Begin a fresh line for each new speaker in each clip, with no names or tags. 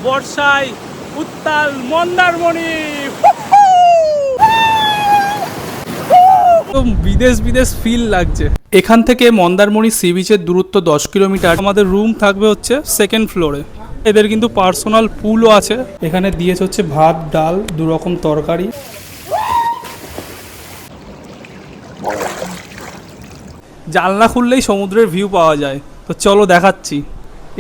বর্ষায় উত্তাল মন্দারমণি। বিদেশ বিদেশ ফিল লাগছে। এখান থেকে মন্দারমণি সি বিচের দূরত্ব 10 কিলোমিটার। আমাদের রুম থাকবে হচ্ছে সেকেন্ড ফ্লোরে। এদের কিন্তু পার্সোনাল পুলও আছে। এখানে দিয়েছে হচ্ছে ভাত, ডাল, 2 রকম তরকারি। জানলা খুললেই সমুদ্রের ভিউ পাওয়া যায়। তো চলো দেখাচ্ছি।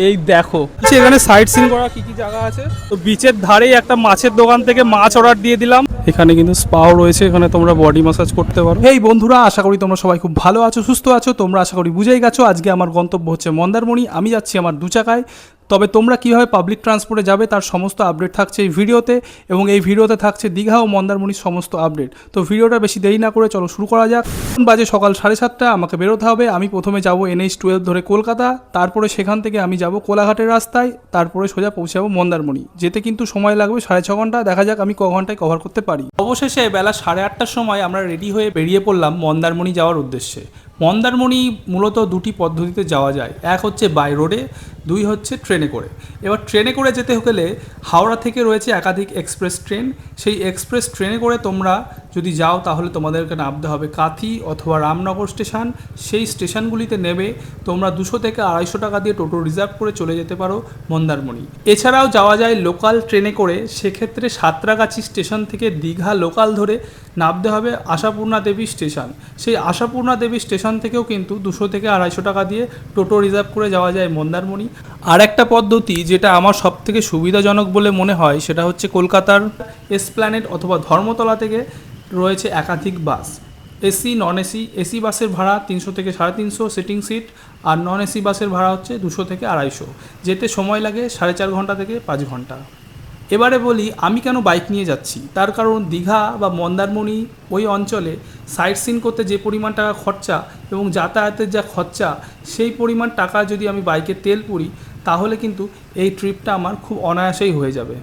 এই দেখো এখানে সাইট সিন করা কি কি জায়গা আছে। তো বিচের ধারেই একটা মাছের দোকান থেকে মাছ অর্ডার দিয়ে দিলাম। এখানে কিন্তু স্পাও রয়েছে, এখানে তোমরা বডি ম্যাসাজ করতে পারো। এই বন্ধুরা, আশা করি তোমরা সবাই খুব ভালো আছো, সুস্থ আছো। তোমরা আশা করি বুঝেই গেছো আজকে আমার গন্তব্য হচ্ছে মন্দারমণি। আমি যাচ্ছি আমার 2 চাকায়। তবে তোমরা কীভাবে পাবলিক ট্রান্সপোর্টে যাবে তার সমস্ত আপডেট থাকছে এই ভিডিওতে, এবং এই ভিডিওতে থাকছে দীঘা ও মন্দারমণির সমস্ত আপডেট। তো ভিডিওটা বেশি দেরি না করে চলো শুরু করা যাক। বাজে সকাল 7:30, আমাকে বেরোতে হবে। আমি প্রথমে যাব NH12 ধরে কলকাতা, তারপরে সেখান থেকে আমি যাব কোলাঘাটের রাস্তায়, তারপরে সোজা পৌঁছাবো মন্দারমণি। যেতে কিন্তু সময় লাগবে 6.5 ঘন্টা। দেখা যাক আমি ক ঘন্টায় কভার করতে পারি। অবশেষে বেলা 8:30টার সময় আমরা রেডি হয়ে বেরিয়ে পড়লাম মন্দারমণি যাওয়ার উদ্দেশ্যে। মন্দারমণি মূলত 2টি পদ্ধতিতে যাওয়া যায়। এক হচ্ছে বাই রোডে, 2 হচ্ছে ট্রেনে করে। এবার ট্রেনে করে যেতে গেলে হাওড়া থেকে রয়েছে একাধিক এক্সপ্রেস ট্রেন। সেই এক্সপ্রেস ট্রেনে করে তোমরা যদি যাও তাহলে তোমাদেরকে নামতে হবে কাথি অথবা রামনগর স্টেশন। সেই স্টেশনগুলিতে নেমে তোমরা 200 থেকে 250 টাকা দিয়ে টোটো রিজার্ভ করে চলে যেতে পারো মন্দারমণি। এছাড়াও যাওয়া যায় লোকাল ট্রেনে করে। সেক্ষেত্রে সাঁতরাগাছি স্টেশন থেকে দীঘা লোকাল ধরে নামতে হবে আশাপূর্ণা দেবী স্টেশন। সেই আশাপূর্ণা দেবী স্টেশন থেকেও কিন্তু 200 থেকে 250 টাকা দিয়ে টোটো রিজার্ভ করে যাওয়া যায় মন্দারমণি। আর একটা পদ্ধতি যেটা আমার সবথেকে সুবিধাজনক বলে মনে হয় সেটা হচ্ছে কলকাতার এসপ্ল্যানেড অথবা ধর্মতলা থেকে রয়েছে একাধিক bus. AC, non AC. AC বাসের ভাড়া 300 থেকে 350 সিটিং সিট, আর নন এসি বাসের ভাড়া হচ্ছে 200 থেকে 250। যেতে সময় লাগে 4.5 ঘন্টা থেকে 5 ঘন্টা। এবারে বলি আমি কেন বাইক নিয়ে যাচ্ছি। তার কারণ দীঘা বা মন্দারমণি ওই অঞ্চলে সাইট সিন করতে যে পরিমাণ টাকা খরচা এবং যাতায়াতের যা খরচা, সেই পরিমাণ টাকা যদি আমি বাইকে তেল পুরি তাহলে কিন্তু এই ট্রিপটা আমার খুব অনায়াসেই হয়ে যাবে।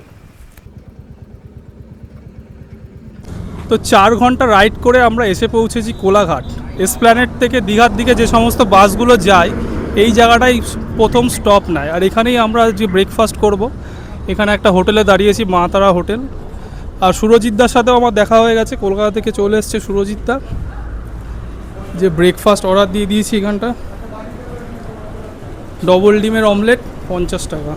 তো 4 ঘন্টা রাইড করে আমরা এসে পৌঁছেছি কোলাঘাট। এসপ্ল্যানেড থেকে দীঘার দিকে যে সমস্ত বাসগুলো যায় এই জায়গাটাই প্রথম স্টপ নেয়। আর এখানেই আমরা যে ব্রেকফাস্ট করব। এখানে একটা হোটেলে দাঁড়িয়েছি, মা তারা হোটেল। আর সুরজিৎদার সাথেও আমার দেখা হয়ে গেছে, কলকাতা থেকে চলে এসছে সুরজিৎদা। যে ব্রেকফাস্ট অর্ডার দিয়ে দিয়েছি এখানটা, ডবল ডিমের অমলেট 50 টাকা।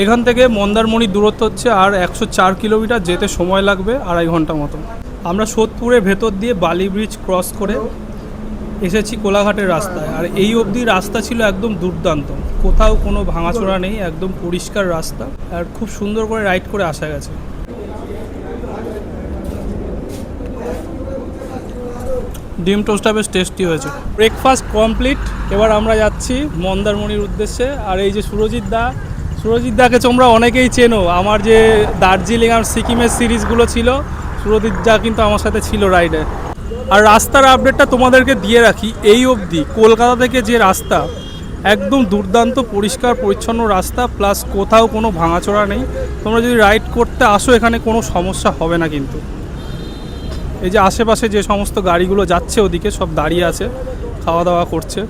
এখান থেকে মন্দারমণির দূরত্ব হচ্ছে আর 104 কিলোমিটার। যেতে সময় লাগবে 2.5 ঘন্টা মতো। আমরা সোদপুরের ভেতর দিয়ে বালি ব্রিজ ক্রস করে এসেছি কোলাঘাটের রাস্তায়। আর এই অবধি রাস্তা ছিল একদম দুর্দান্ত, কোথাও কোনো ভাঙাচোরা নেই, একদম পরিষ্কার রাস্তা। আর খুব সুন্দর করে রাইড করে আসা গেছে। ডিম টোস্টটা বেশ টেস্টি হয়েছে। Breakfast complete. এবার আমরা যাচ্ছি মন্দারমণির উদ্দেশ্যে। আর এই যে সুরজিৎদাকে তোমরা অনেকেই চেনো। আমার যে দার্জিলিং আর সিকিমের সিরিজগুলো ছিল, সুরজিৎদা কিন্তু আমার সাথে ছিল রাইডে। আর রাস্তার আপডেটটা তোমাদেরকে দিয়ে রাখি। এই অবধি কলকাতা থেকে যে রাস্তা, একদম দুর্দান্ত পরিষ্কার পরিচ্ছন্ন রাস্তা, প্লাস কোথাও কোনো ভাঙাচোরা নেই। তোমরা যদি রাইড করতে আসো এখানে কোনো সমস্যা হবে না। কিন্তু এই যে আশেপাশে যে সমস্ত গাড়িগুলো যাচ্ছে ওদিকে সব দাঁড়িয়ে আছে, খাওয়া দাওয়া করছে।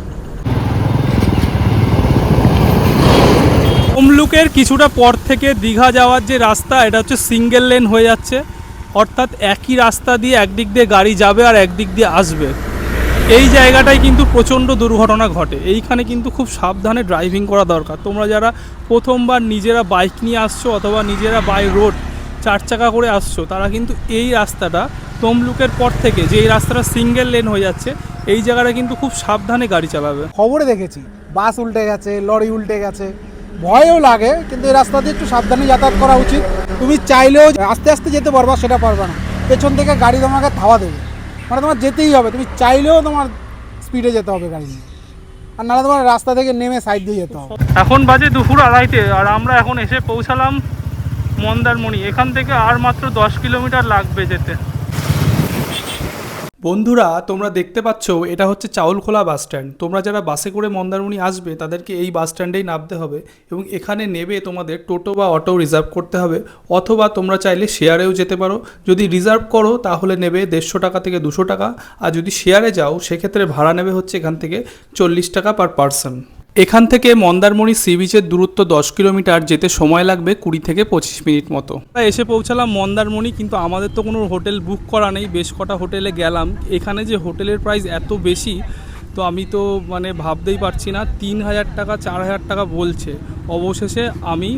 তমলুকের কিছুটা পর থেকে দীঘা যাওয়ার যে রাস্তা, এটা হচ্ছে সিঙ্গেল লেন হয়ে যাচ্ছে। অর্থাৎ একই রাস্তা দিয়ে একদিক দিয়ে গাড়ি যাবে আর একদিক দিয়ে আসবে। এই জায়গাটায় কিন্তু প্রচণ্ড দুর্ঘটনা ঘটে। এইখানে কিন্তু খুব সাবধানে ড্রাইভিং করা দরকার। তোমরা যারা প্রথমবার নিজেরা বাইক নিয়ে আসছো অথবা নিজেরা বাই রোড 4 চাকা করে আসছো, তারা কিন্তু এই রাস্তাটা তমলুকের পর থেকে যে এই রাস্তাটা সিঙ্গেল লেন হয়ে যাচ্ছে, এই জায়গাটা কিন্তু খুব সাবধানে গাড়ি চালাবে।
খবরে দেখেছি বাস উল্টে গেছে, লরি উল্টে গেছে, ভয়ও লাগে। কিন্তু এই রাস্তা দিয়ে একটু সাবধানে যাতায়াত করা উচিত। তুমি চাইলেও আস্তে আস্তে যেতে পারবা, সেটা পারবে না। পেছন থেকে গাড়ি তোমাকে ধাওয়া দেবে, মানে তোমার যেতেই হবে। তুমি চাইলেও তোমার স্পিডে যেতে হবে গাড়ি নিয়ে, আর নাহলে তোমার রাস্তা থেকে নেমে সাইড দিয়ে যেতে হবে।
এখন বাজে দুপুর 2:30, আর আমরা এখন এসে পৌঁছালাম মন্দারমণি। এখান থেকে আর মাত্র 10 কিলোমিটার লাগবে যেতে। বন্ধুরা, তোমরা দেখতে পাচ্ছ এটা হচ্ছে চাউলখোলা বাস স্ট্যান্ড। তোমরা যারা বাসে করে মন্দারমণি আসবে তাদেরকে এই বাস স্ট্যান্ডেই নামতে হবে, এবং এখানে নেবে তোমাদের টোটো বা অটো রিজার্ভ করতে হবে, অথবা তোমরা চাইলে শেয়ারেও যেতে পারো। যদি রিজার্ভ করো তাহলে নেবে 150 টাকা থেকে 200 টাকা, আর যদি শেয়ারে যাও সেক্ষেত্রে ভাড়া নেবে হচ্ছে এখান থেকে 40 টাকা পার পারসন। এখান থেকে মন্দারমণি সি বিচের দূরত্ব 10 কিলোমিটার, যেতে সময় লাগবে 20 থেকে 25 মিনিট মতো। এসে পৌঁছালাম মন্দারমণি, কিন্তু আমাদের তো কোনো হোটেল বুক করা নেই। বেশ কটা হোটেলে গেলাম, এখানে যে হোটেলের প্রাইস এত বেশি, তো আমি তো মানে ভাবতেই পারছি না। 3000 টাকা 4000 টাকা বলছে। অবশেষে আমি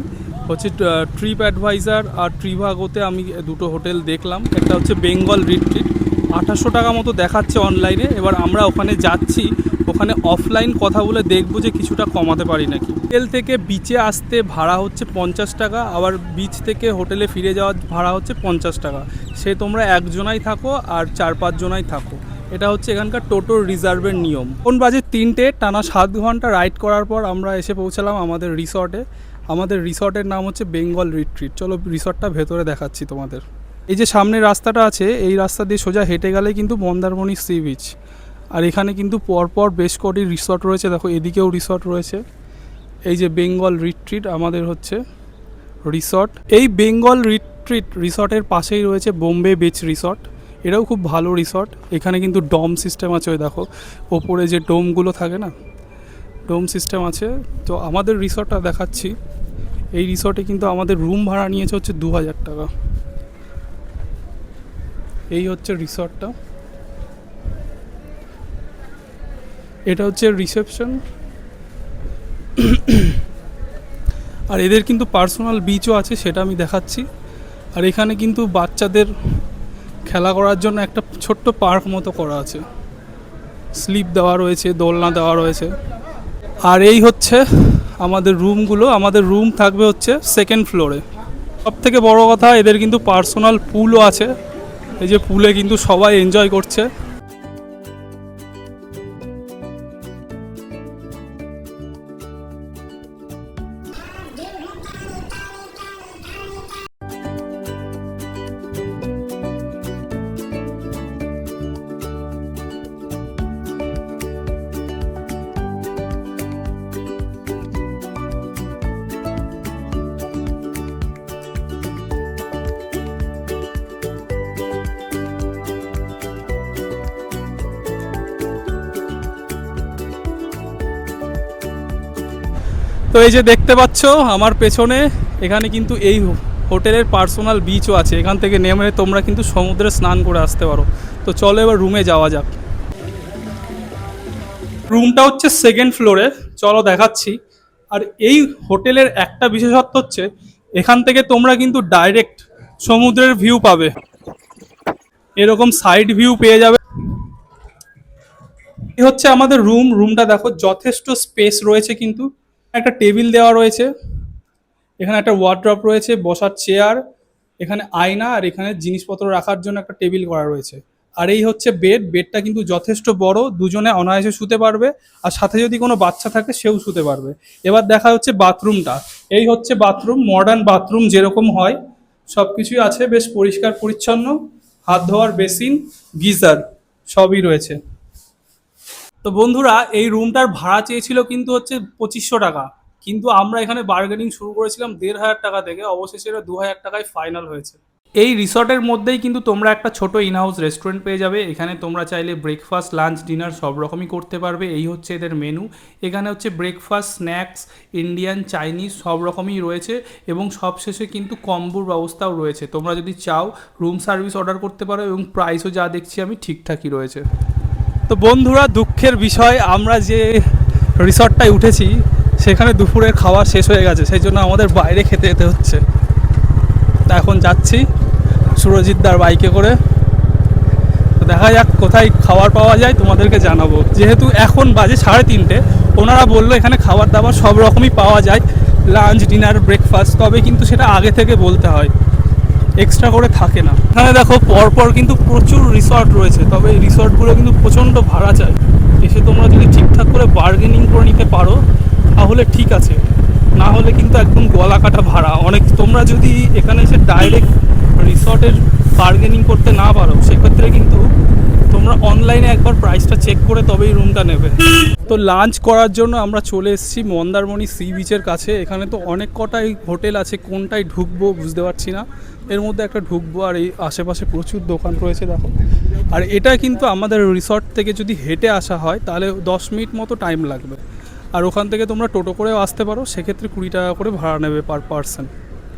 হচ্ছে ট্রিপ অ্যাডভাইজার আর ট্রিভাগোতে আমি দুটো হোটেল দেখলাম। একটা হচ্ছে বেঙ্গল রিট্রিট, 2800 টাকা মতো দেখাচ্ছে অনলাইনে। এবার আমরা ওখানে যাচ্ছি, ওখানে অফলাইন কথা বলে দেখবো যে কিছুটা কমাতে পারি নাকি। হোটেল থেকে বিচে আসতে ভাড়া হচ্ছে 50 টাকা, আবার বিচ থেকে হোটেলে ফিরে যাওয়ার ভাড়া হচ্ছে 50 টাকা। সে তোমরা একজনাই থাকো আর 4-5 জনাই থাকো। এটা হচ্ছে এখানকার টোটো রিজার্ভের নিয়ম। কোন বাজে 3টে, টানা 7 ঘন্টা রাইড করার পর আমরা এসে পৌঁছালাম আমাদের রিসর্টে। আমাদের রিসর্টের নাম হচ্ছে বেঙ্গল রিট্রিট। চলো রিসর্টটা ভেতরে দেখাচ্ছি তোমাদের। এই যে সামনে রাস্তাটা আছে, এই রাস্তা দিয়ে সোজা হেঁটে গেলে কিন্তু মন্দারমণি সি বিচ। আর এখানে কিন্তু পরপর বেশ কটি রিসর্ট রয়েছে, দেখো এদিকেও রিসর্ট রয়েছে। এই যে বেঙ্গল রিট্রিট আমাদের হচ্ছে রিসর্ট। এই বেঙ্গল রিট্রিট রিসর্টের পাশেই রয়েছে বোম্বে বিচ রিসর্ট, এটাও খুব ভালো রিসর্ট। এখানে কিন্তু ডম সিস্টেম আছে, ওই দেখো ওপরে যে ডোমগুলো থাকে না, ডোম সিস্টেম আছে। তো আমাদের রিসর্টটা দেখাচ্ছি। এই রিসর্টে কিন্তু আমাদের রুম ভাড়া নিয়েছে হচ্ছে 2000 টাকা। এই হচ্ছে রিসর্টটা, এটা হচ্ছে রিসেপশন। আর এদের কিন্তু পার্সোনাল বিচও আছে, সেটা আমি দেখাচ্ছি। আর এখানে কিন্তু বাচ্চাদের খেলা করার জন্য একটা ছোট্ট পার্ক মতো করা আছে, স্লিপ দেওয়া রয়েছে, দোলনা দেওয়া রয়েছে। আর এই হচ্ছে আমাদের রুমগুলো। আমাদের রুম থাকবে হচ্ছে 2nd ফ্লোরে। সব থেকে বড় কথা, এদের কিন্তু পার্সোনাল পুলও আছে। এই যে পুলে কিন্তু সবাই এনজয় করছে। তো এই যে দেখতে পাচ্ছ আমার পেছনে, এখানে কিন্তু এই হোটেলের পার্সোনাল বিচও আছে। এখান থেকে নেমে তোমরা কিন্তু সমুদ্রে স্নান করে আসতে পারো। তো চলো এবার রুমে যাওয়া যাক। রুমটা হচ্ছে 2nd ফ্লোরে, চলো দেখাচ্ছি। আর এই হোটেলের একটা বিশেষত্ব হচ্ছে, এখান থেকে তোমরা কিন্তু ডাইরেক্ট সমুদ্রের ভিউ পাবে, এরকম সাইড ভিউ পেয়ে যাবে। এই হচ্ছে আমাদের রুমটা দেখো যথেষ্ট স্পেস রয়েছে, কিন্তু একটা টেবিল দেওয়া রয়েছে, এখানে একটা ওয়ার্ড্রপ রয়েছে, বসার চেয়ার, এখানে আয়না, আর এখানে জিনিসপত্র রাখার জন্য একটা টেবিল করা রয়েছে। আর এই হচ্ছে বেডটা কিন্তু যথেষ্ট বড়, দুজনে অনায়াসে শুতে পারবে। আর সাথে যদি কোনো বাচ্চা থাকে সেও শুতে পারবে। এবার দেখা হচ্ছে বাথরুমটা। এই হচ্ছে বাথরুম, মডার্ন বাথরুম যেরকম হয় সব কিছুই আছে, বেশ পরিষ্কার পরিচ্ছন্ন। হাত ধোয়ার বেসিন, গিজার সবই রয়েছে। তো বন্ধুরা, এই রুমটার ভাড়া চেয়েছিল কিন্তু হচ্ছে 2500 টাকা, কিন্তু আমরা এখানে বার্গেনিং শুরু করেছিলাম 1500 টাকা থেকে। অবশেষে এটা 2000 টাকায় ফাইনাল হয়েছে। এই রিসর্টের মধ্যেই কিন্তু তোমরা একটা ছোট ইনহাউস রেস্টুরেন্ট পেয়ে যাবে। এখানে তোমরা চাইলে ব্রেকফাস্ট, লাঞ্চ, ডিনার সব রকমই করতে পারবে। এই হচ্ছে এদের মেনু। এখানে হচ্ছে ব্রেকফাস্ট, স্ন্যাক্স, ইন্ডিয়ান, চাইনিজ সব রকমই রয়েছে। এবং সবশেষে কিন্তু কম্বোর ব্যবস্থাও রয়েছে। তোমরা যদি চাও রুম সার্ভিস অর্ডার করতে পারো, এবং প্রাইসও যা দেখছি আমি ঠিকঠাকই রয়েছে। তো বন্ধুরা, দুঃখের বিষয়, আমরা যে রিসর্টটায় উঠেছি সেখানে দুপুরের খাওয়া শেষ হয়ে গেছে, সেই জন্য আমাদের বাইরে খেতে যেতে হচ্ছে। তা এখন যাচ্ছি সুরজিৎদার বাইকে করে। তো দেখা যাক কোথায় খাবার পাওয়া যায়, তোমাদেরকে জানাবো। যেহেতু এখন বাজে 3:30, ওনারা বললো এখানে খাবার দাবার সব রকমই পাওয়া যায়, লাঞ্চ, ডিনার, ব্রেকফাস্ট। তবে কিন্তু সেটা আগে থেকে বলতে হয়, এক্সট্রা করে থাকে না। এখানে দেখো পরপর কিন্তু প্রচুর রিসর্ট রয়েছে, তবে এই রিসর্টগুলো কিন্তু প্রচণ্ড ভাড়া চায়। এসে তোমরা যদি ঠিকঠাক করে বার্গেনিং করে নিতে পারো তাহলে ঠিক আছে, না হলে কিন্তু একদম গলা কাটা ভাড়া অনেক। তোমরা যদি এখানে এসে ডাইরেক্ট রিসর্টের বার্গেনিং করতে না পারো, সেক্ষেত্রে কিন্তু তোমরা অনলাইনে একবার প্রাইসটা চেক করে তবেই রুমটা নেবে। তো লাঞ্চ করার জন্য আমরা চলে এসেছি মন্দারমণি সি বিচের কাছে। এখানে তো অনেক কটাই হোটেল আছে, কোনটায় ঢুকবো বুঝতে পারছি না। এর মধ্যে একটা ঢুকবো, আর এই আশেপাশে প্রচুর দোকান রয়েছে দেখো। আর এটা কিন্তু আমাদের রিসর্ট থেকে যদি হেঁটে আসা হয় তাহলে 10 মিনিট মতো টাইম লাগবে। আর ওখান থেকে তোমরা টোটো করেও আসতে পারো, সেক্ষেত্রে 20 টাকা করে ভাড়া নেবে পার পার্সন।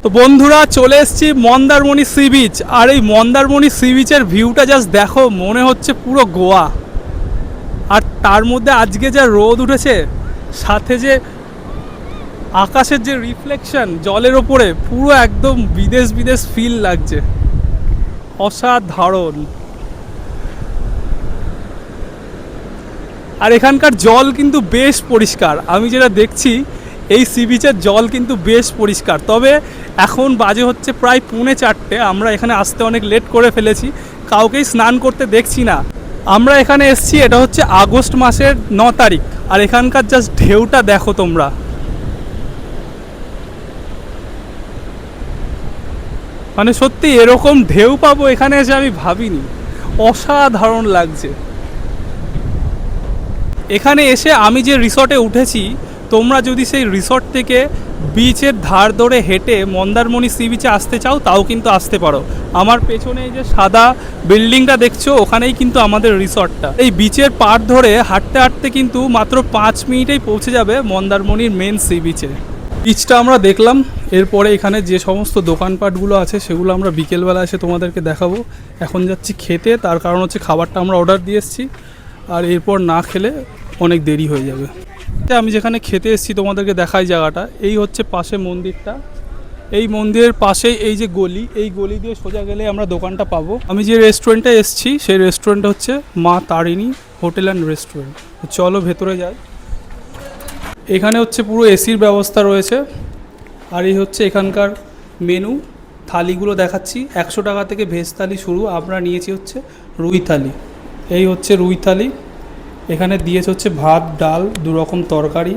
তো বন্ধুরা চলে এসেছি মন্দারমণি সি বিচ, আর এই মন্দারমণি সি বিচের ভিউটা জাস্ট দেখো, মনে হচ্ছে পুরো গোয়া। আর তার মধ্যে আজকে যা রোদ উঠেছে, সাথে যে আকাশের যে রিফ্লেকশন জলের ওপরে, পুরো একদম বিদেশ বিদেশ ফিল লাগছে, অসাধারণ। আর এখানকার জল কিন্তু বেশ পরিষ্কার, আমি যেটা দেখছি এই সি বিচের জল কিন্তু বেশ পরিষ্কার। তবে এখন বাজে হচ্ছে প্রায় 3:45, আমরা এখানে আসতে অনেক লেট করে ফেলেছি, কাউকেই স্নান করতে দেখছি না। আমরা এখানে এসেছি, এটা হচ্ছে আগস্ট মাসের 9 তারিখ, আর এখানকার জাস্ট ঢেউটা দেখো তোমরা, মানে সত্যি এরকম ঢেউ পাবো এখানে এসে আমি ভাবিনি, অসাধারণ লাগছে। এখানে এসে আমি যে রিসর্টে উঠেছি, তোমরা যদি সেই রিসর্ট থেকে বিচের ধার ধরে হেঁটে মন্দারমণি সি বিচে আসতে চাও, তাও কিন্তু আসতে পারো। আমার পেছনে এই যে সাদা বিল্ডিংটা দেখছো, ওখানেই কিন্তু আমাদের রিসর্টটা। এই বিচের পাড় ধরে হাঁটতে হাঁটতে কিন্তু মাত্র 5 মিনিটেই পৌঁছে যাবে মন্দারমণির মেন সি বিচে। বিচটা আমরা দেখলাম, এরপরে এখানে যে সমস্ত দোকানপাটগুলো আছে সেগুলো আমরা বিকেলবেলা এসে তোমাদেরকে দেখাবো। এখন যাচ্ছি খেতে, তার কারণ হচ্ছে খাবারটা আমরা অর্ডার দিয়ে এসেছি, আর এরপর না খেলে অনেক দেরি হয়ে যাবে। আমি যেখানে খেতে এসেছি তোমাদেরকে দেখাই জায়গাটা, এই হচ্ছে পাশে মন্দিরটা, এই মন্দিরের পাশেই এই যে গলি, এই গলি দিয়ে সোজা গেলে আমরা দোকানটা পাবো। আমি যে রেস্টুরেন্টে এসেছি সেই রেস্টুরেন্টটা হচ্ছে মা তারিণী হোটেল অ্যান্ড রেস্টুরেন্ট। চলো ভেতরে যাই। এখানে হচ্ছে পুরো এসির ব্যবস্থা রয়েছে, আর এই হচ্ছে এখানকার মেনু। থালিগুলো দেখাচ্ছি, 100 টাকা থেকে ভেজ থালি শুরু, আমরা নিয়েছি হচ্ছে রুই থালি। এই হচ্ছে রুই থালি, এখানে দিয়েছে হচ্ছে ভাত, ডাল, 2 রকম তরকারি,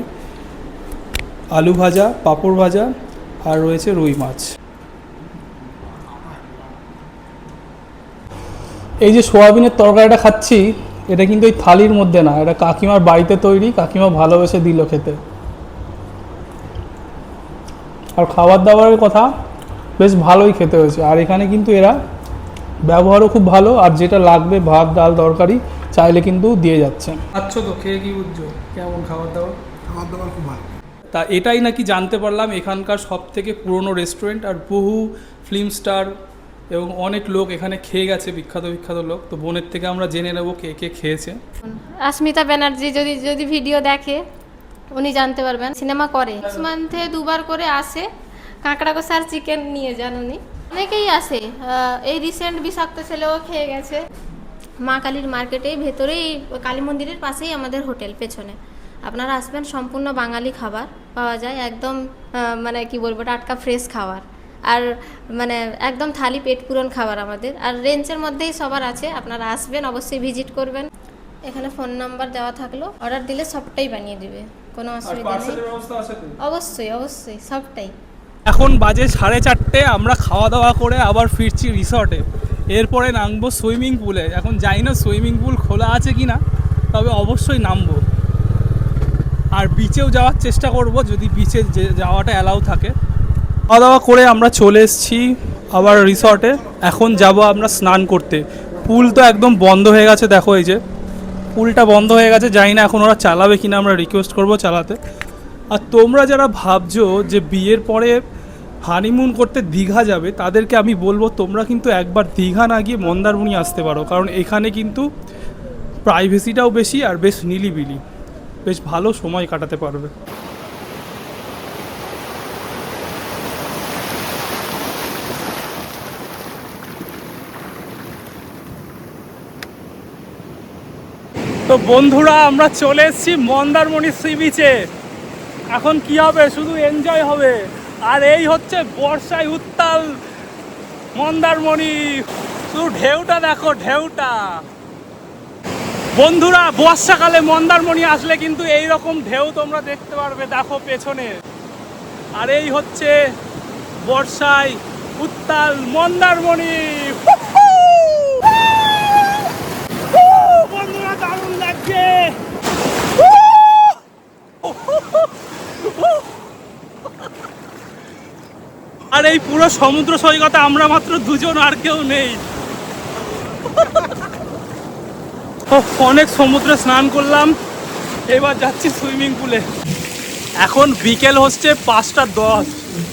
আলু ভাজা, পাঁপড় ভাজা, আর রয়েছে রুই মাছ। এই যে সোয়াবিনের তরকারিটা খাচ্ছি, এটা কিন্তু এই থালির মধ্যে না, এটা কাকিমার বাড়িতে তৈরি, কাকিমা ভালোবেসে দিল খেতে। আর খাবার দাবারের কথা বেশ ভালোই খেতে হয়েছে, আর এখানে কিন্তু এরা ব্যবহারও খুব ভালো, আর যেটা লাগবে ভাত, ডাল, তরকারি চাইলে কিন্তু দিয়ে যাচ্ছে। আচ্ছা, তো খেয়ে কি বুঝছো কেমন খাবার দাবার?
খাবার দাবার খুব ভালো।
তা এটাই নাকি জানতে পারলাম এখানকার সব থেকে পুরনো রেস্টুরেন্ট, আর বহু ফিল্ম স্টার এবং অনেক লোক এখানে খেয়ে গেছে, বিখ্যাত বিখ্যাত লোক। তো বোনের থেকে আমরা জেনে নেব কে কে খেয়েছে।
अस्मिता ব্যানার্জি যদি ভিডিও দেখে উনি জানতে পারবেন। সিনেমা করে, মান্থে 2 বার করে আসে, কাঁকড়া কষার চিকেন নিয়ে যান উনি। অনেকেই আসে, এই রিসেন্ট বিষাক্ত ছেলেও খেয়ে গেছে। মা কালীর মার্কেটের ভেতরেই, কালী মন্দিরের পাশেই আমাদের হোটেল, পেছনে। আপনারা আসবেন, সম্পূর্ণ বাঙালি খাবার পাওয়া যায়, একদম মানে কি বলবো, টাটকা ফ্রেশ খাবার, আর মানে একদম থালি পেট পূরণ খাবার আমাদের, আর রেঞ্জের মধ্যেই সবার আছে। আপনারা আসবেন, অবশ্যই ভিজিট করবেন। এখানে ফোন নাম্বার দেওয়া থাকলো, অর্ডার দিলে সবটাই বানিয়ে দিবে, কোনো অসুবিধা নেই। অবশ্যই অবশ্যই সবটাই।
এখন বাজে 4:30, আমরা খাওয়া দাওয়া করে আবার ফিরছি রিসর্টে। এরপরে নামবো সুইমিং পুলে। এখন জানি না সুইমিং পুল খোলা আছে কি না, তবে অবশ্যই নামবো। আর বিচেও যাওয়ার চেষ্টা করব, যদি বিচে যাওয়াটা অ্যালাউ থাকে। খাওয়া দাওয়া করে আমরা চলে এসেছি আবার রিসর্টে। এখন যাব আমরা স্নান করতে। পুল তো একদম বন্ধ হয়ে গেছে, দেখো এই যে পুলটা বন্ধ হয়ে গেছে, জানি না এখন ওরা চালাবে কিনা, আমরা রিকোয়েস্ট করব চালাতে। আর তোমরা যারা ভাবছো যে বিয়ের পরে হানিমুন করতে দীঘা যাবে, তাদেরকে আমি বলবো তোমরা কিন্তু একবার দীঘা না গিয়ে মন্দারমণি আসতে পারো, কারণ এখানে কিন্তু প্রাইভেসিটাও বেশি, আর বেশ নিলিবিলি, বেশ ভালো সময় কাটাতে পারবে। তো বন্ধুরা আমরা চলে এসেছি মন্দারমণি সি বিচে। এখন কি হবে, শুধু এনজয় হবে। আর এই হচ্ছে বর্ষায় উত্তাল মন্দারমণি, শুধু ঢেউটা দেখো, ঢেউটা। বন্ধুরা বর্ষাকালে মন্দারমণি আসলে কিন্তু এই রকম ঢেউ তোমরা দেখতে পারবে, দেখো পেছনে। আর এই হচ্ছে বর্ষায় উত্তাল মন্দারমণি। বন্ধুরা দারুণ লাগছে। আর এই পুরো সমুদ্র সৈকতে আমরা মাত্র 2 জন, আর কেউ নেই। অনেক সমুদ্রে স্নান করলাম, এবার যাচ্ছি সুইমিং পুলে। এখন বিকেল হচ্ছে 5:10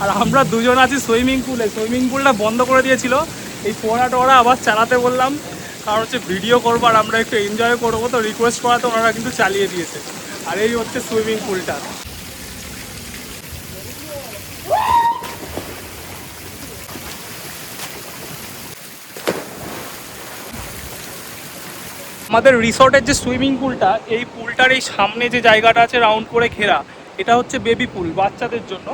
আর আমরা দুজন আছি সুইমিং পুলে। সুইমিং পুলটা বন্ধ করে দিয়েছিল, এই ফোড়া টোড়া আবার চালাতে বললাম, কারণ হচ্ছে ভিডিও করবো আর আমরা একটু এনজয় করবো, তো রিকোয়েস্ট করাতে ওনারা কিন্তু চালিয়ে দিয়েছে। আর এই হচ্ছে সুইমিং পুলটা। আমাদের রিসর্টের যে সুইমিং পুলটা, এই পুলটার এই সামনে যে জায়গাটা আছে রাউন্ড করে ঘেরা, এটা হচ্ছে বেবি পুল বাচ্চাদের জন্য।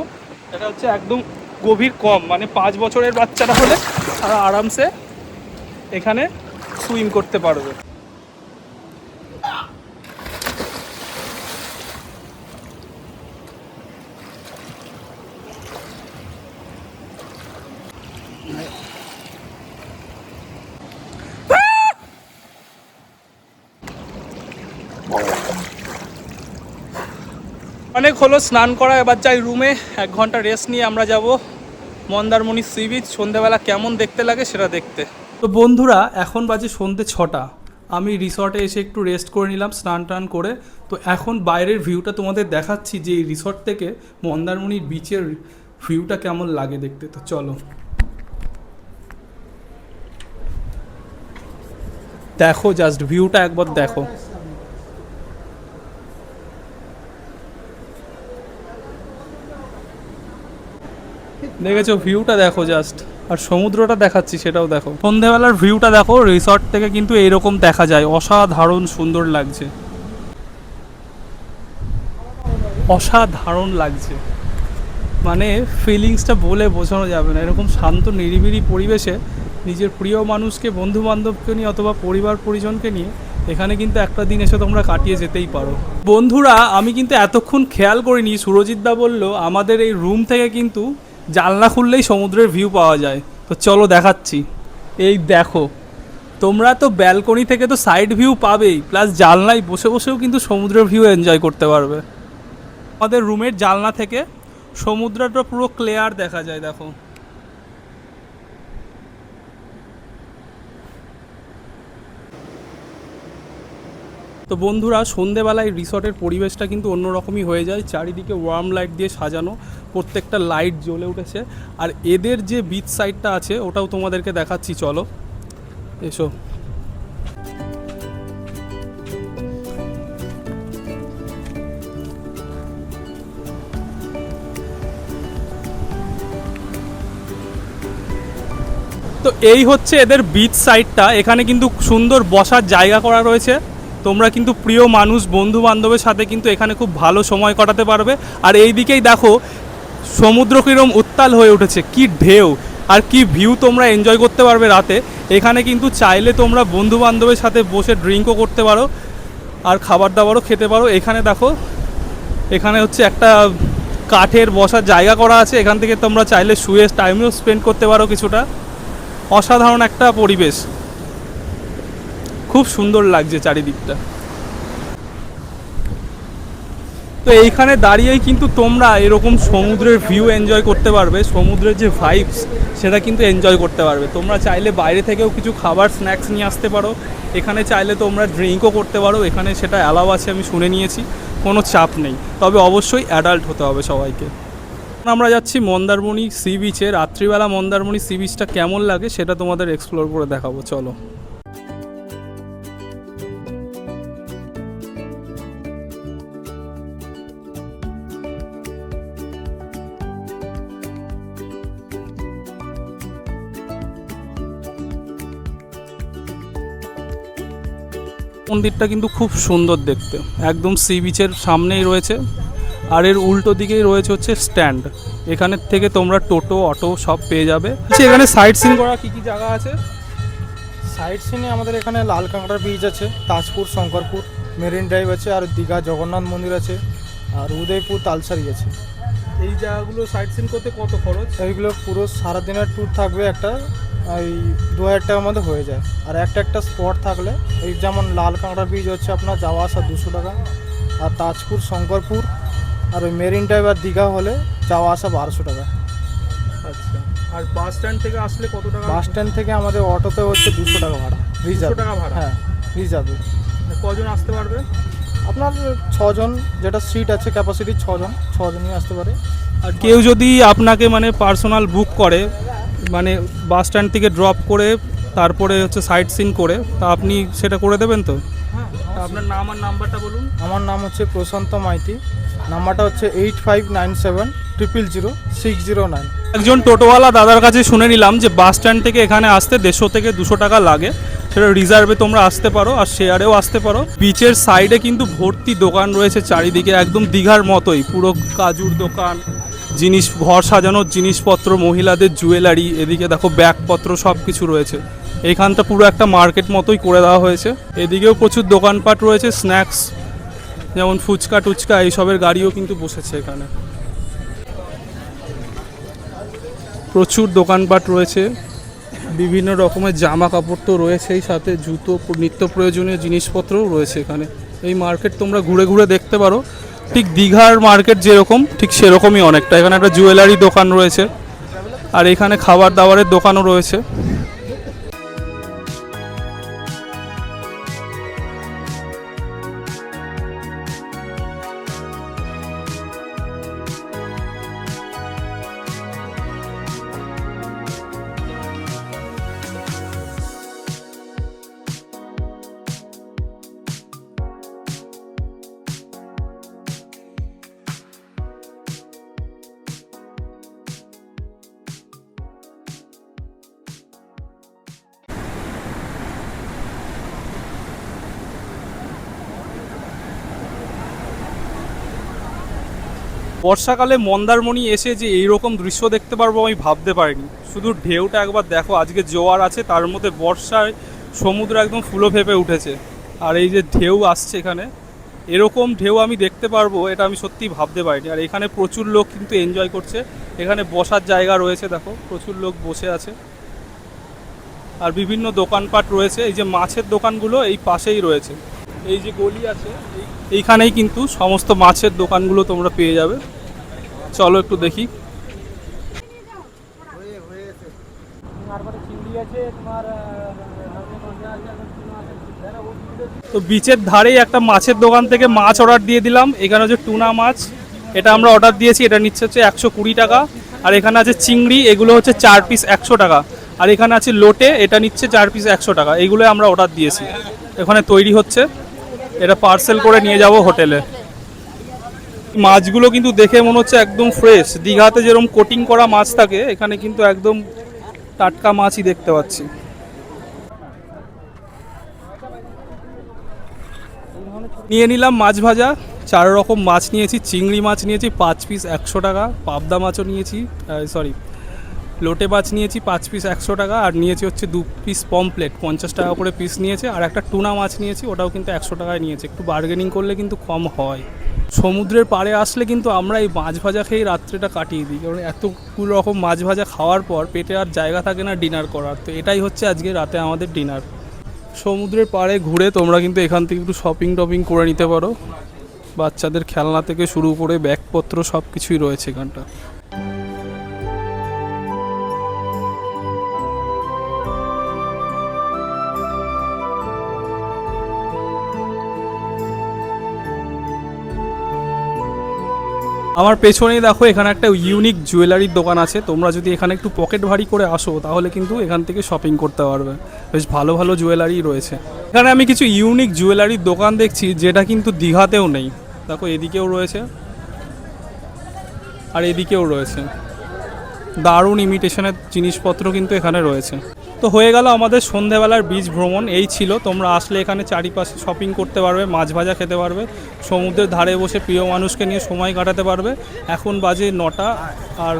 এটা হচ্ছে একদম গভীর কম, মানে 5 বছরের বাচ্চারা হলে তারা আরামসে এখানে সুইম করতে পারবে। অনেক হলো স্নান করা, এবার যাই রুমে। 1 ঘন্টা রেস্ট নিয়ে আমরা যাব মন্দারমণি সি বিচ। সন্ধ্যেবেলা কেমন দেখতে লাগে সেটা দেখতে। তো বন্ধুরা, এখন বাজে সন্ধ্যে 6টা। আমি রিসর্টে এসে একটু রেস্ট করে নিলাম স্নান টান করে। তো এখন বাইরের ভিউটা তোমাদের দেখাচ্ছি, যে এই রিসর্ট থেকে মন্দারমণির বিচের ভিউটা কেমন লাগে দেখতে। তো চলো দেখো, জাস্ট ভিউটা একবার দেখো। দেখেছো, ভিউটা দেখো জাস্ট। আর সমুদ্রটা দেখাচ্ছি, সেটাও দেখো। সন্ধ্যেবেলার ভিউটা দেখো, রিসর্ট থেকে কিন্তু এইরকম দেখা যায়। অসাধারণ সুন্দর লাগছে, অসাধারণ লাগছে, মানে ফিলিংসটা বলে বোঝানো যাবে না। এরকম শান্ত নিরিবিলি পরিবেশে নিজের প্রিয় মানুষকে, বন্ধু বান্ধবকে নিয়ে অথবা পরিবার পরিজনকে নিয়ে এখানে কিন্তু একটা দিন এসে তোমরা কাটিয়ে যেতেই পারো। বন্ধুরা, আমি কিন্তু এতক্ষণ খেয়াল করিনি, সুরজিৎ দা বলল আমাদের এই রুম থেকে কিন্তু জানলা খুললেই সমুদ্রের ভিউ পাওয়া যায়। তো চলো দেখাচ্ছি। এই দেখো, তোমরা তো ব্যালকনি থেকে তো সাইড ভিউ পাবেই, প্লাস জানলায় বসে বসেও কিন্তু সমুদ্রের ভিউ এনজয় করতে পারবে। আমাদের রুমের জানলা থেকে সমুদ্রটা পুরো ক্লিয়ার দেখা যায়, দেখো। তো বন্ধুরা, সন্ধেবেলায় রিসর্টের পরিবেশটা কিন্তু অন্যরকমই হয়ে যায়। চারিদিকে ওয়ার্ম লাইট দিয়ে সাজানো, প্রত্যেকটা লাইট জ্বলে উঠেছে। আর এদের যে বিচ সাইডটা আছে ওটাও তোমাদেরকে দেখাচ্ছি, চলো এসো। তো এই হচ্ছে এদের বিচ সাইডটা। এখানে কিন্তু সুন্দর বসার জায়গা করা রয়েছে। তোমরা কিন্তু প্রিয় মানুষ, বন্ধু বান্ধবের সাথে কিন্তু এখানে খুব ভালো সময় কাটাতে পারবে। আর এই দিকেই দেখো সমুদ্র কীরকম উত্তাল হয়ে উঠেছে, কি ঢেউ আর কি ভিউ তোমরা এনজয় করতে পারবে রাতে। এখানে কিন্তু চাইলে তোমরা বন্ধু বান্ধবের সাথে বসে ড্রিঙ্কও করতে পারো আর খাবার দাবারও খেতে পারো। এখানে দেখো, এখানে হচ্ছে একটা কাঠের বসার জায়গা করা আছে, এখান থেকে তোমরা চাইলে শুয়ে টাইমও স্পেন্ড করতে পারো কিছুটা। অসাধারণ একটা পরিবেশ, খুব সুন্দর লাগছে চারিদিকটা। তো এইখানে দাঁড়িয়েই কিন্তু তোমরা এরকম সমুদ্রের ভিউ এনজয় করতে পারবে, সমুদ্রের যে ভাইবস সেটা কিন্তু এনজয় করতে পারবে। তোমরা চাইলে বাইরে থেকেও কিছু খাবার স্ন্যাক্স নিয়ে আসতে পারো, এখানে চাইলে তোমরা ড্রিঙ্কও করতে পারো, এখানে সেটা অ্যালাউ আছে আমি শুনে নিয়েছি, কোনো চাপ নেই। তবে অবশ্যই অ্যাডাল্ট হতে হবে সবাইকে। আমরা যাচ্ছি মন্দারমণি সি বিচে। রাত্রিবেলা মন্দারমণি সি বিচটা কেমন লাগে সেটা তোমাদের এক্সপ্লোর করে দেখাবো, চলো। মন্দিরটা কিন্তু খুব সুন্দর দেখতে, একদম সি বিচের সামনেই রয়েছে। আর এর উল্টো দিকেই রয়েছে হচ্ছে স্ট্যান্ড, এখানের থেকে তোমরা টোটো অটো সব পেয়ে যাবে। এখানে সাইট সিন করা কী কী জায়গা আছে?
সাইড সিনে আমাদের এখানে লাল কাঁকড়া বিচ আছে, তাজপুর শঙ্করপুর মেরিন ড্রাইভ আছে, আর দীঘা জগন্নাথ মন্দির আছে, আর উদয়পুর তালসারি আছে।
এই জায়গাগুলো সাইট সিন করতে কত খরচ?
এইগুলো পুরো সারাদিনের ট্যুর থাকবে, একটা এই 2000 টাকার মধ্যে হয়ে যায়। আর একটা স্পট থাকলে, এই যেমন লাল কাঁকড়া বিচ হচ্ছে আপনার যাওয়া আসা 200 টাকা, আর তাজপুর শঙ্করপুর আর ওই মেরিন ড্রাইভ আর দীঘা হলে যাওয়া আসা 1200 টাকা।
আচ্ছা, আর বাস স্ট্যান্ড থেকে আসলে কত টাকা?
বাস স্ট্যান্ড থেকে আমাদের অটোতে হচ্ছে 200 টাকা ভাড়া, রিজার্ভ।
200 টাকা ভাড়া?
হ্যাঁ, রিজার্ভে।
কজন আসতে পারবে?
আপনার 6 জন, যেটা সিট আছে ক্যাপাসিটি 6 জনই আসতে পারে।
আর কেউ যদি আপনাকে মানে পার্সোনাল বুক করে, মানে বাস স্ট্যান্ড থেকে ড্রপ করে তারপরে হচ্ছে সাইট সিন করে, তা আপনি সেটা করে দেবেন তো? তা আপনার নাম আর নাম্বারটা বলুন।
আমার নাম হচ্ছে প্রশান্ত মাইতি, নাম্বারটা হচ্ছে 8597000609।
একজন টোটোওয়ালা দাদার কাছে শুনে নিলাম যে বাস স্ট্যান্ড থেকে এখানে আসতে 150 থেকে 200 টাকা লাগে, সেটা রিজার্ভে তোমরা আসতে পারো আর শেয়ারেও আসতে পারো। বিচের সাইডে কিন্তু ভর্তি দোকান রয়েছে চারিদিকে, একদম দীঘার মতোই, পুরো কাজুর দোকান, জিনিস, ঘর সাজানোর জিনিসপত্র, মহিলাদের জুয়েলারি, এদিকে দেখো ব্যাগপত্র সব কিছু রয়েছে। এইখানটা পুরো একটা মার্কেট মতোই করে দেওয়া হয়েছে। এদিকেও প্রচুর দোকানপাট রয়েছে, স্ন্যাক্স যেমন ফুচকা টুচকা এইসবের গাড়িও কিন্তু বসেছে এখানে। প্রচুর দোকানপাট রয়েছে, বিভিন্ন রকমের জামা কাপড় তো রয়েছেই, সাথে জুতো, নিত্য প্রয়োজনীয় জিনিসপত্রও রয়েছে এখানে। এই মার্কেট তোমরা ঘুরে ঘুরে দেখতে পারো, ঠিক দীঘার মার্কেট যেরকম ঠিক সেরকমই অনেকটা। এখানে একটা জুয়েলারি দোকান রয়েছে আর এখানে খাবার দাবারের দোকানও রয়েছে। বর্ষাকালে মন্দারমণি এসে যে এইরকম দৃশ্য দেখতে পারবো আমি ভাবতে পারিনি। শুধু ঢেউটা একবার দেখো, আজকে জোয়ার আছে, তার মধ্যে বর্ষায় সমুদ্র একদম ফুলো ফেঁপে উঠেছে। আর এই যে ঢেউ আসছে এখানে, এরকম ঢেউ আমি দেখতে পারবো এটা আমি সত্যিই ভাবতে পারিনি। আর এখানে প্রচুর লোক কিন্তু এনজয় করছে, এখানে বসার জায়গা রয়েছে, দেখো প্রচুর লোক বসে আছে। আর বিভিন্ন দোকানপাট রয়েছে, এই যে মাছের দোকানগুলো এই পাশেই রয়েছে, এই যে গলি আছে এইখানেই কিন্তু সমস্ত মাছের দোকানগুলো তোমরা পেয়ে যাবে। চলো একটু দেখি। তো বিচের ধারেই একটা মাছের দোকান থেকে মাছ অর্ডার দিয়ে দিলাম। এখানে হচ্ছে টুনা মাছ, এটা আমরা অর্ডার দিয়েছি, এটা নিচ্ছে হচ্ছে 120 টাকা। আর এখানে আছে চিংড়ি, এগুলো হচ্ছে 4 পিস 100 টাকা। আর এখানে আছে লোটে, এটা নিচ্ছে 4 পিস 100 টাকা। এইগুলো আমরা অর্ডার দিয়েছি, এখানে তৈরি হচ্ছে, এটা পার্সেল করে নিয়ে যাব হোটেলে। মাছগুলো কিন্তু দেখে মনে হচ্ছে একদম ফ্রেশ, দীঘাতে যেরকম কোটিং করা মাছ থাকে এখানে কিন্তু একদম টাটকা মাছই দেখতে পাচ্ছি। নিয়ে নিলাম মাছ ভাজা, 4 রকম মাছ নিয়েছি। চিংড়ি মাছ নিয়েছি 5 পিস 100 টাকা, পাবদা মাছও নিয়েছি, লোটে মাছ নিয়েছি 5 পিস 100 টাকা। আর নিয়েছি হচ্ছে 2 পিস পমপ্লেট, 50 টাকা করে পিস নিয়েছে। আর একটা টুনা মাছ নিয়েছি, ওটাও কিন্তু 100 টাকায় নিয়েছে। একটু বার্গেনিং করলে কিন্তু কম হয়। সমুদ্রের পাড়ে আসলে কিন্তু আমরা এই মাছ ভাজা খেয়েই রাত্রিটা কাটিয়ে দিই, কারণ এতগুলো রকম মাছ ভাজা খাওয়ার পর পেটে আর জায়গা থাকে না ডিনার করার। তো এটাই হচ্ছে আজকে রাতে আমাদের ডিনার। সমুদ্রের পাড়ে ঘুরে তোমরা কিন্তু এখান থেকে একটু শপিং টপিং করে নিতে পারো, বাচ্চাদের খেলনা থেকে শুরু করে ব্যাগপত্র সব কিছুই রয়েছে এখানটা। আমার পেছনেই দেখো এখানে একটা ইউনিক জুয়েলারির দোকান আছে। তোমরা যদি এখানে একটু পকেট ভারী করে আসো তাহলে কিন্তু এখান থেকে শপিং করতে পারবে, বেশ ভালো ভালো জুয়েলারি রয়েছে এখানে। আমি কিছু ইউনিক জুয়েলারির দোকান দেখছি যেটা কিন্তু দীঘাতেও নেই। দেখো এদিকেও রয়েছে আর এদিকেও রয়েছে, দারুণ ইমিটেশনের জিনিসপত্র কিন্তু এখানে রয়েছে। তো হয়ে গেল আমাদের সন্ধেবেলার বিচ ভ্রমণ। এই ছিল, তোমরা আসলে এখানে চারিপাশে শপিং করতে পারবে, মাছ ভাজা খেতে পারবে, সমুদ্রের ধারে বসে প্রিয় মানুষকে নিয়ে সময় কাটাতে পারবে। এখন বাজে 9টা আর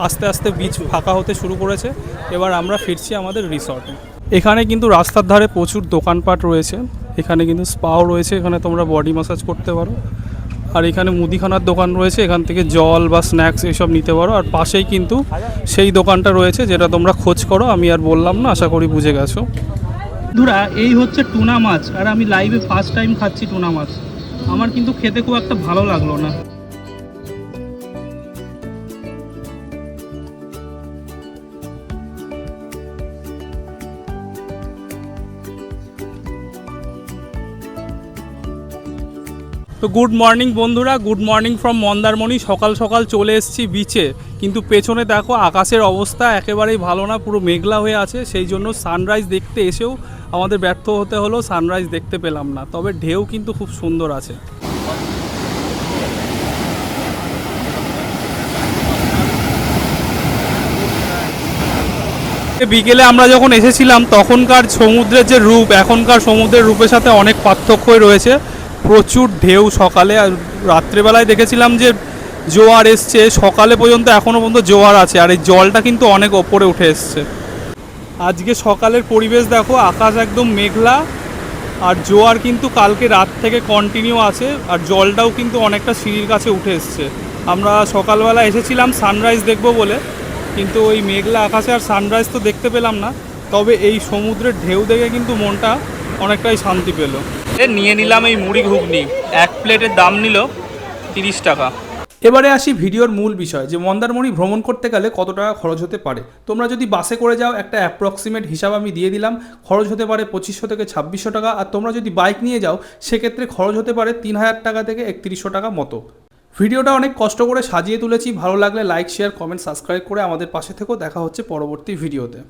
আস্তে আস্তে বিচ ফাঁকা হতে শুরু করেছে। এবার আমরা ফিরছি আমাদের রিসর্টে। এখানে কিন্তু রাস্তার ধারে প্রচুর দোকানপাট রয়েছে, এখানে কিন্তু স্পাও রয়েছে, এখানে তোমরা বডি ম্যাসাজ করতে পারো। আর এখানে মুদিখানার দোকান রয়েছে, এখান থেকে জল বা স্ন্যাক্স এসব নিতে পারো। আর পাশেই কিন্তু সেই দোকানটা রয়েছে যেটা তোমরা খোঁজ করো, আমি আর বললাম না, আশা করি বুঝে গেছো। বন্ধুরা এই হচ্ছে টুনা মাছ, আর আমি লাইভে ফার্স্ট টাইম খাচ্ছি টুনা মাছ। আমার কিন্তু খেতে খুব একটা ভালো লাগলো না। তো গুড মর্নিং বন্ধুরা, গুড মর্নিং ফ্রম মন্দারমণি। সকাল সকাল চলে এসেছি বিচে, কিন্তু পেছনে দেখো আকাশের অবস্থা একেবারেই ভালো না, পুরো মেঘলা হয়ে আছে। সেই জন্য সানরাইজ দেখতে এসেও আমাদের ব্যর্থ হতে হলো, সানরাইজ দেখতে পেলাম না। তবে ঢেউ কিন্তু খুব সুন্দর আছে। বিকেলে আমরা যখন এসেছিলাম তখনকার সমুদ্রের যে রূপ, এখনকার সমুদ্রের রূপের সাথে অনেক পার্থক্যই রয়েছে। প্রচুর ঢেউ সকালে, আর রাত্রেবেলায় দেখেছিলাম যে জোয়ার এসছে, সকালে পর্যন্ত এখনও পর্যন্ত জোয়ার আছে, আর এই জলটা কিন্তু অনেক ওপরে উঠে এসছে। আজকে সকালের পরিবেশ দেখো, আকাশ একদম মেঘলা, আর জোয়ার কিন্তু কালকে রাত থেকে কন্টিনিউ আছে, আর জলটাও কিন্তু অনেকটা সিঁড়ির কাছে উঠে এসছে। আমরা সকালবেলা এসেছিলাম সানরাইজ দেখবো বলে, কিন্তু ওই মেঘলা আকাশে আর সানরাইজ তো দেখতে পেলাম না। তবে এই সমুদ্রের ঢেউ দেখে কিন্তু মনটা অনেকটাই শান্তি পেল। নিয়ে নিলাম এই মুড়ি ঘুগনি, এক প্লেটের দাম নিল 30 টাকা। এবারে আসি ভিডিওর মূল বিষয়, যে মন্দারমণি ভ্রমণ করতে গেলে কত টাকা খরচ হতে পারে। তোমরা যদি বাসে করে যাও, একটা অ্যাপ্রক্সিমেট হিসাব আমি দিয়ে দিলাম, খরচ হতে পারে 2500 থেকে 2600 টাকা। আর তোমরা যদি বাইক নিয়ে যাও, সেক্ষেত্রে খরচ হতে পারে 3000 টাকা থেকে 3100 টাকা মতো। ভিডিওটা অনেক কষ্ট করে সাজিয়ে তুলেছি, ভালো লাগলে লাইক, শেয়ার, কমেন্ট, সাবস্ক্রাইব করে আমাদের পাশে থেকেও। দেখা হচ্ছে পরবর্তী ভিডিওতে।